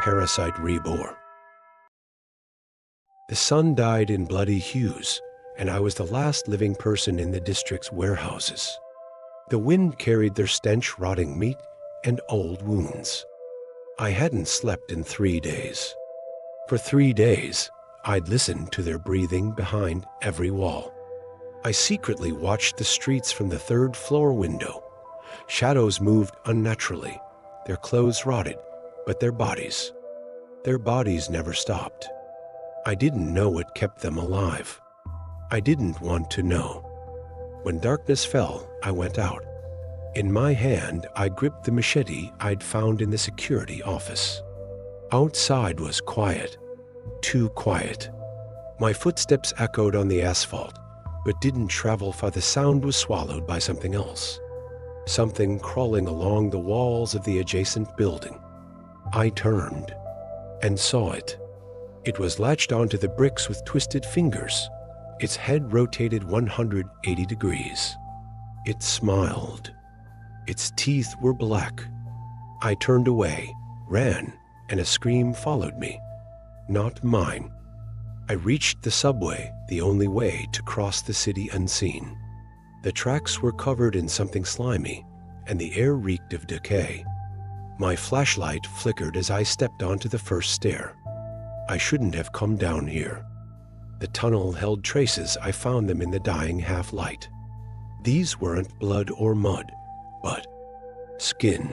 PARASITE REBORN. The sun dyed in bloody hues, and I was the last living person in the district's warehouses. The wind carried their stench, rotting meat, and old wounds. I hadn't slept in 3 days. For 3 days, I'd listened to their breathing behind every wall. I secretly watched the streets from the 3rd floor window. Shadows moved unnaturally. Their clothes rotted, but their bodies never stopped. I didn't know what kept them alive. I didn't want to know. When darkness fell, I went out. In my hand, I gripped the machete I'd found in the security office. Outside was quiet, too quiet. My footsteps echoed on the asphalt, but didn't travel far. The sound was swallowed by something else. Something crawling along the walls of the adjacent building. I turned and saw it. It was latched onto the bricks with twisted fingers. Its head rotated 180 degrees. It smiled. Its teeth were black. I turned away, ran, and a scream followed me. Not mine. I reached the subway, the only way to cross the city unseen. The tracks were covered in something slimy, and the air reeked of decay. My flashlight flickered as I stepped onto the first stair. I shouldn't have come down here. The tunnel held traces. I found them in the dying half-light. These weren't blood or mud, but skin.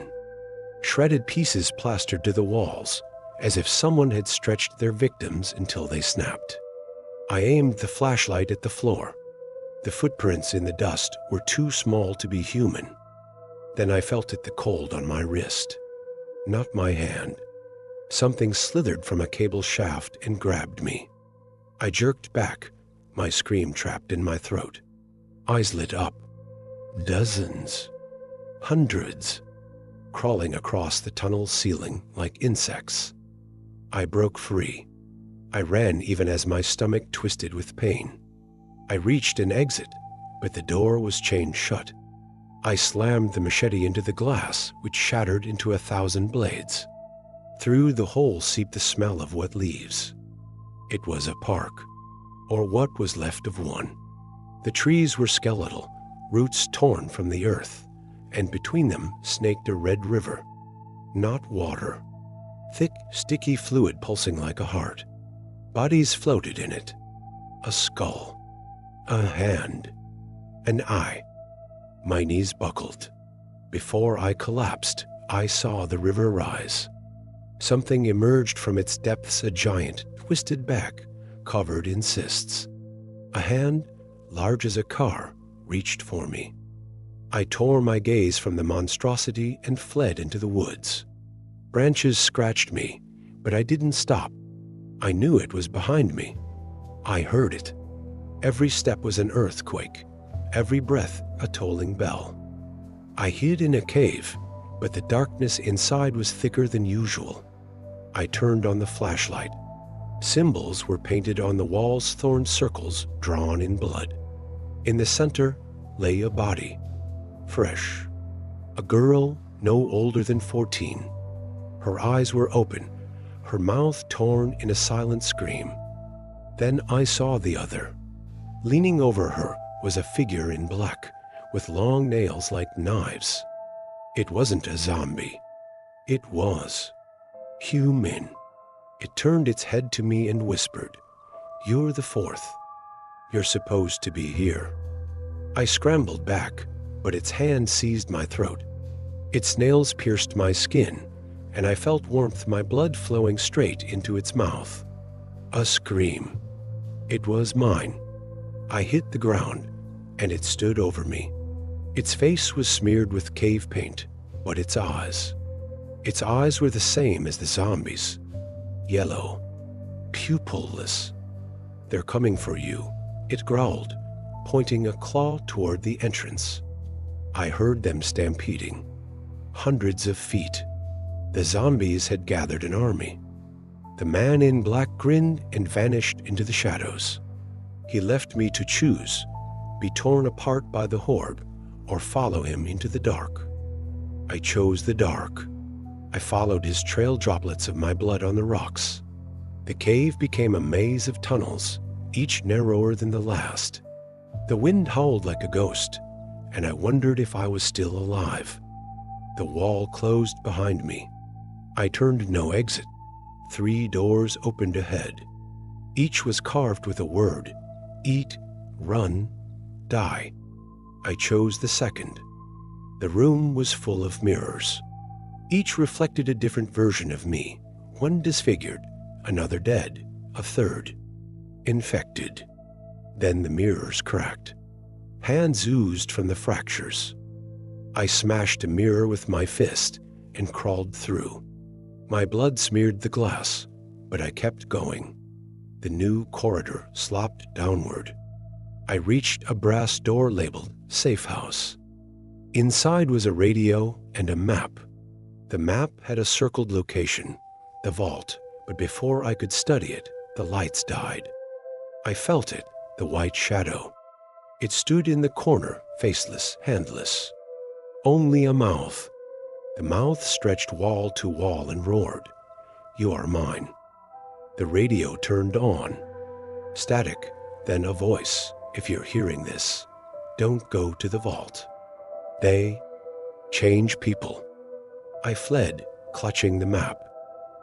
Shredded pieces plastered to the walls, as if someone had stretched their victims until they snapped. I aimed the flashlight at the floor. The footprints in the dust were too small to be human. Then I felt the cold on my wrist. Not my hand. Something slithered from a cable shaft and grabbed me. I jerked back, my scream trapped in my throat. Eyes lit up. Dozens. Hundreds. Crawling across the tunnel ceiling like insects. I broke free. I ran even as my stomach twisted with pain. I reached an exit, but the door was chained shut. I slammed the machete into the glass, which shattered into 1,000 blades. Through the hole seeped the smell of wet leaves. It was a park, or what was left of one. The trees were skeletal, roots torn from the earth, and between them snaked a red river. Not water. Thick, sticky fluid pulsing like a heart. Bodies floated in it. A skull. A hand. An eye. My knees buckled. Before I collapsed, I saw the river rise. Something emerged from its depths, a giant, twisted back, covered in cysts. A hand, large as a car, reached for me. I tore my gaze from the monstrosity and fled into the woods. Branches scratched me, but I didn't stop. I knew it was behind me. I heard it. Every step was an earthquake, every breath a tolling bell. I hid in a cave, but the darkness inside was thicker than usual. I turned on the flashlight. Symbols were painted on the walls, thorn circles drawn in blood. In the center lay a body, fresh. A girl no older than 14. Her eyes were open, her mouth torn in a silent scream. Then I saw the other. Leaning over her was a figure in black, with long nails like knives. It wasn't a zombie. It was human. It turned its head to me and whispered, "You're the 4th. You're supposed to be here." I scrambled back, but its hand seized my throat. Its nails pierced my skin, and I felt warmth, my blood flowing straight into its mouth. A scream. It was mine. I hit the ground, and it stood over me. Its face was smeared with cave paint, but its eyes were the same as the zombies. Yellow, pupilless. "They're coming for you," it growled, pointing a claw toward the entrance. I heard them stampeding. Hundreds of feet. The zombies had gathered an army. The man in black grinned and vanished into the shadows. He left me to choose, be torn apart by the horde, or follow him into the dark. I chose the dark. I followed his trail, droplets of my blood on the rocks. The cave became a maze of tunnels, each narrower than the last. The wind howled like a ghost, and I wondered if I was still alive. The wall closed behind me. I turned no exit. 3 doors opened ahead. Each was carved with a word: eat, run, die. I chose the second. The room was full of mirrors. Each reflected a different version of me, one disfigured, another dead, a third infected. Then the mirrors cracked. Hands oozed from the fractures. I smashed a mirror with my fist and crawled through. My blood smeared the glass, but I kept going. The new corridor slopped downward. I reached a brass door labeled Safe House. Inside was a radio and a map. The map had a circled location, the vault, but before I could study it, the lights died. I felt it, the white shadow. It stood in the corner, faceless, handless. Only a mouth. The mouth stretched wall to wall and roared, "You are mine." The radio turned on. Static, then a voice. "If you're hearing this, don't go to the vault. They change people." I fled, clutching the map.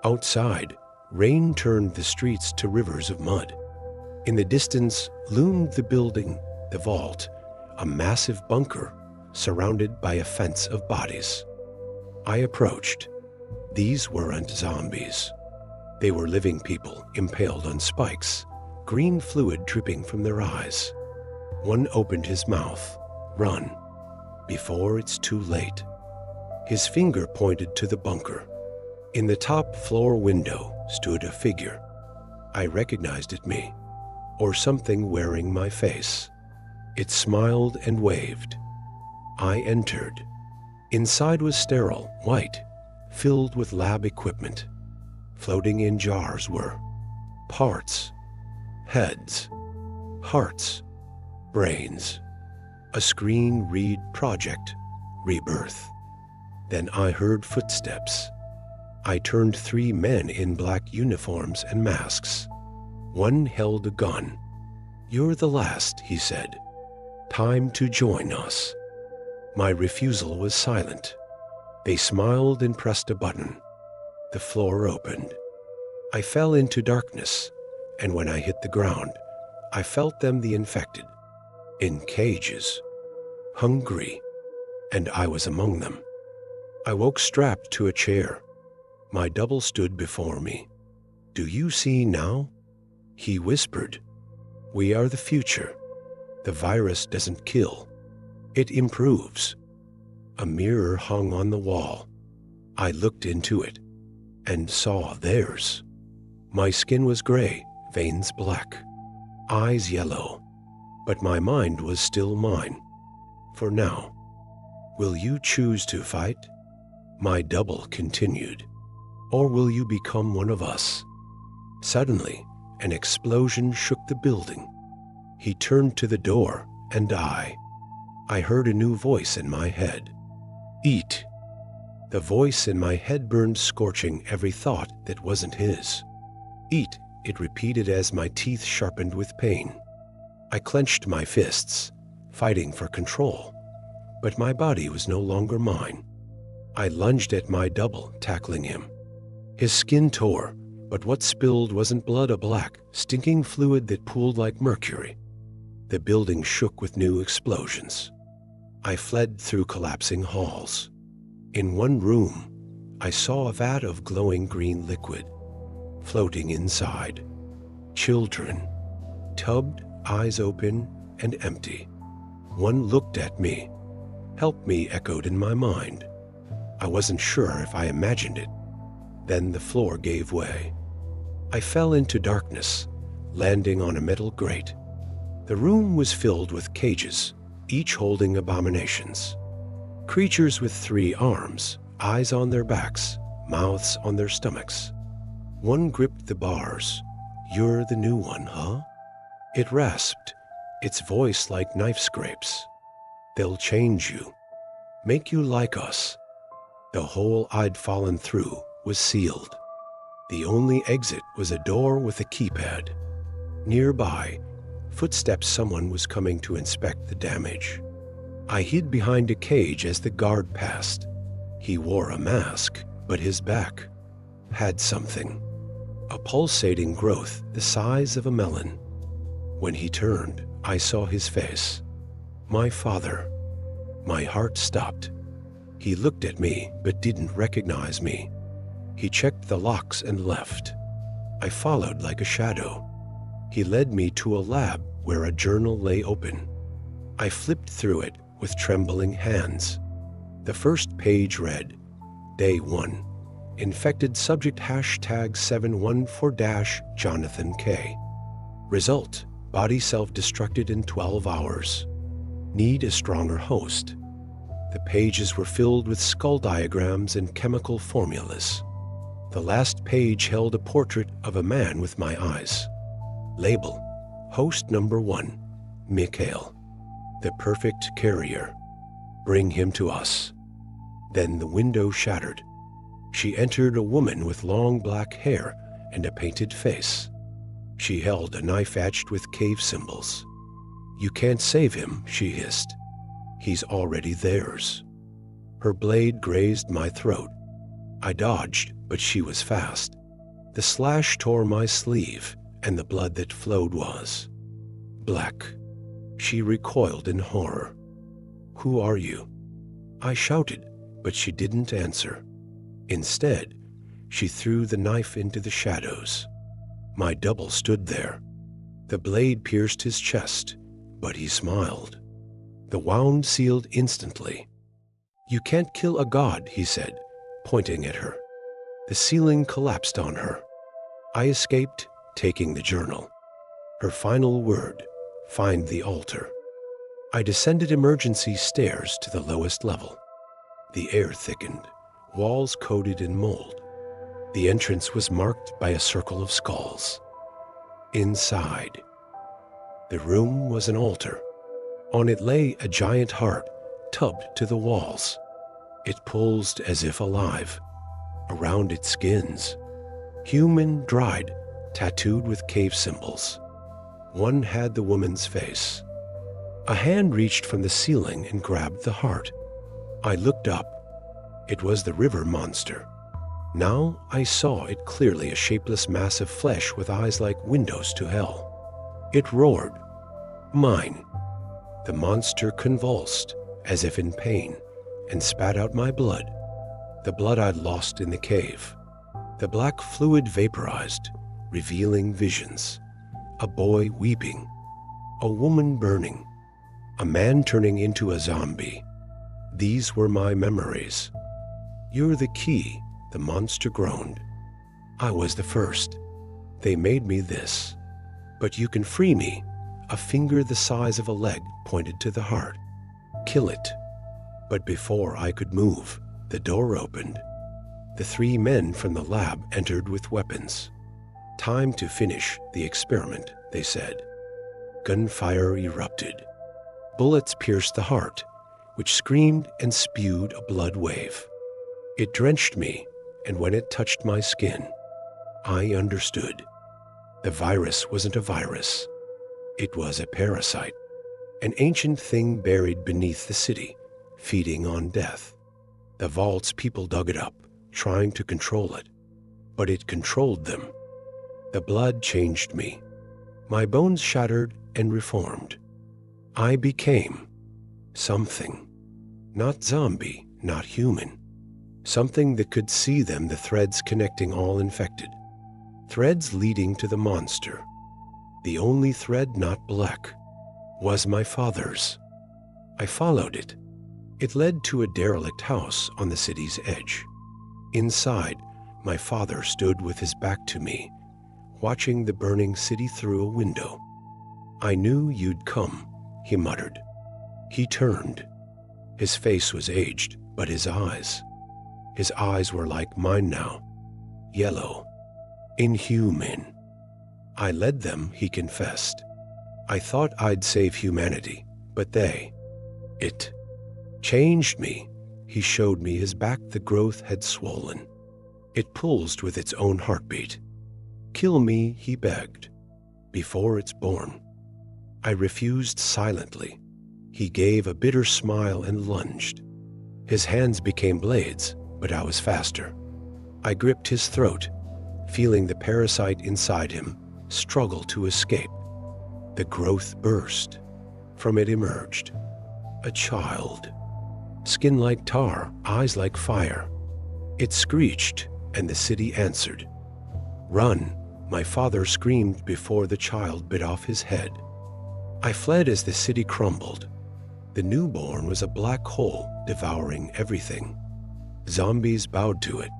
Outside, rain turned the streets to rivers of mud. In the distance loomed the building, the vault, a massive bunker surrounded by a fence of bodies. I approached. These weren't zombies. They were living people impaled on spikes, green fluid dripping from their eyes. One opened his mouth. "Run, before it's too late." His finger pointed to the bunker. In the top floor window stood a figure. I recognized it me, or something wearing my face. It smiled and waved. I entered. Inside was sterile, white, filled with lab equipment. Floating in jars were parts, heads, hearts, brains. A screen read Project Rebirth. Then I heard footsteps. I turned 3 men in black uniforms and masks. One held a gun. "You're the last," he said. "Time to join us." My refusal was silent. They smiled and pressed a button. The floor opened. I fell into darkness, and when I hit the ground, I felt them, the infected, in cages, hungry, and I was among them. I woke strapped to a chair. My double stood before me. "Do you see now?" He whispered. "We are the future. The virus doesn't kill. It improves." A mirror hung on the wall. I looked into it and saw theirs. My skin was gray, veins black, eyes yellow, but my mind was still mine. For now. "Will you choose to fight?" My double continued. "Or will you become one of us?" Suddenly, an explosion shook the building. He turned to the door, and I heard a new voice in my head. "Eat." The voice in my head burned, scorching every thought that wasn't his. "Eat," it repeated as my teeth sharpened with pain. I clenched my fists, fighting for control, but my body was no longer mine. I lunged at my double, tackling him. His skin tore, but what spilled wasn't blood, a black, stinking fluid that pooled like mercury. The building shook with new explosions. I fled through collapsing halls. In one room, I saw a vat of glowing green liquid, floating inside. Children, tubbed, eyes open and empty. One looked at me. "Help me," echoed in my mind. I wasn't sure if I imagined it. Then the floor gave way. I fell into darkness, landing on a metal grate. The room was filled with cages, each holding abominations. Creatures with 3 arms, eyes on their backs, mouths on their stomachs. One gripped the bars. "You're the new one, huh?" It rasped, its voice like knife scrapes. "They'll change you, make you like us." The hole I'd fallen through was sealed. The only exit was a door with a keypad. Nearby, footsteps. Someone was coming to inspect the damage. I hid behind a cage as the guard passed. He wore a mask, but his back had something. A pulsating growth the size of a melon. When he turned, I saw his face. My father. My heart stopped. He looked at me but didn't recognize me. He checked the locks and left. I followed like a shadow. He led me to a lab where a journal lay open. I flipped through it with trembling hands. The first page read, Day 1. Infected subject #714-Jonathan K. Result, body self-destructed in 12 hours. Need a stronger host. The pages were filled with skull diagrams and chemical formulas. The last page held a portrait of a man with my eyes. Label, host number 1, Mikhail, the perfect carrier. Bring him to us. Then the window shattered. She entered, a woman with long black hair and a painted face. She held a knife etched with cave symbols. You can't save him, she hissed. He's already theirs. Her blade grazed my throat. I dodged, but she was fast. The slash tore my sleeve, and the blood that flowed was black. She recoiled in horror. Who are you? I shouted, but she didn't answer. Instead, she threw the knife into the shadows. My double stood there. The blade pierced his chest, but he smiled. The wound sealed instantly. You can't kill a god, he said, pointing at her. The ceiling collapsed on her. I escaped, taking the journal. Her final word, find the altar. I descended emergency stairs to the lowest level. The air thickened, walls coated in mold. The entrance was marked by a circle of skulls. Inside, the room was an altar. On it lay a giant heart, tubbed to the walls. It pulsed as if alive. Around its skins, human, dried, tattooed with cave symbols. One had the woman's face. A hand reached from the ceiling and grabbed the heart. I looked up. It was the river monster. Now I saw it clearly, a shapeless mass of flesh with eyes like windows to hell. It roared. Mine. The monster convulsed, as if in pain, and spat out my blood. The blood I'd lost in the cave. The black fluid vaporized, revealing visions. A boy weeping. A woman burning. A man turning into a zombie. These were my memories. You're the key, the monster groaned. I was the first. They made me this. But you can free me. A finger the size of a leg pointed to the heart. Kill it. But before I could move, the door opened. The 3 men from the lab entered with weapons. Time to finish the experiment, they said. Gunfire erupted. Bullets pierced the heart, which screamed and spewed a blood wave. It drenched me, and when it touched my skin, I understood. The virus wasn't a virus. It was a parasite, an ancient thing buried beneath the city, feeding on death. The vault's people dug it up, trying to control it, but it controlled them. The blood changed me. My bones shattered and reformed. I became something. Not zombie, not human. Something that could see them, the threads connecting all infected. Threads leading to the monster. The only thread not black was my father's. I followed it. It led to a derelict house on the city's edge. Inside, my father stood with his back to me, watching the burning city through a window. I knew you'd come, he muttered. He turned. His face was aged, but his eyes were like mine now, yellow, inhuman. I led them, he confessed. I thought I'd save humanity, but it changed me, He showed me his back, the growth had swollen. It pulsed with its own heartbeat. Kill me, he begged, before it's born. I refused silently. He gave a bitter smile and lunged. His hands became blades, but I was faster. I gripped his throat, feeling the parasite inside him struggle to escape. The growth burst. From it emerged a child. Skin like tar, eyes like fire. It screeched, and the city answered. Run, my father screamed before the child bit off his head. I fled as the city crumbled. The newborn was a black hole devouring everything. Zombies bowed to it.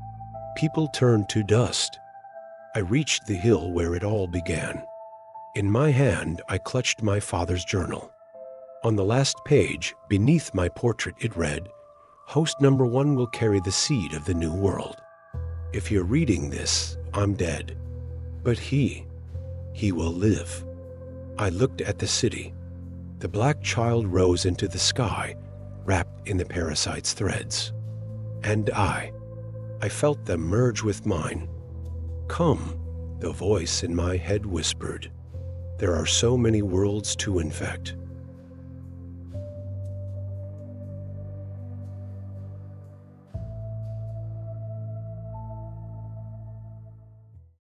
People turned to dust. I reached the hill where it all began. In my hand, I clutched my father's journal. On the last page, beneath my portrait, it read, Host number 1 will carry the seed of the new world. If you're reading this, I'm dead. But he will live. I looked at the city. The black child rose into the sky, wrapped in the parasite's threads. And I felt them merge with mine. Come, the voice in my head whispered. There are so many worlds to infect.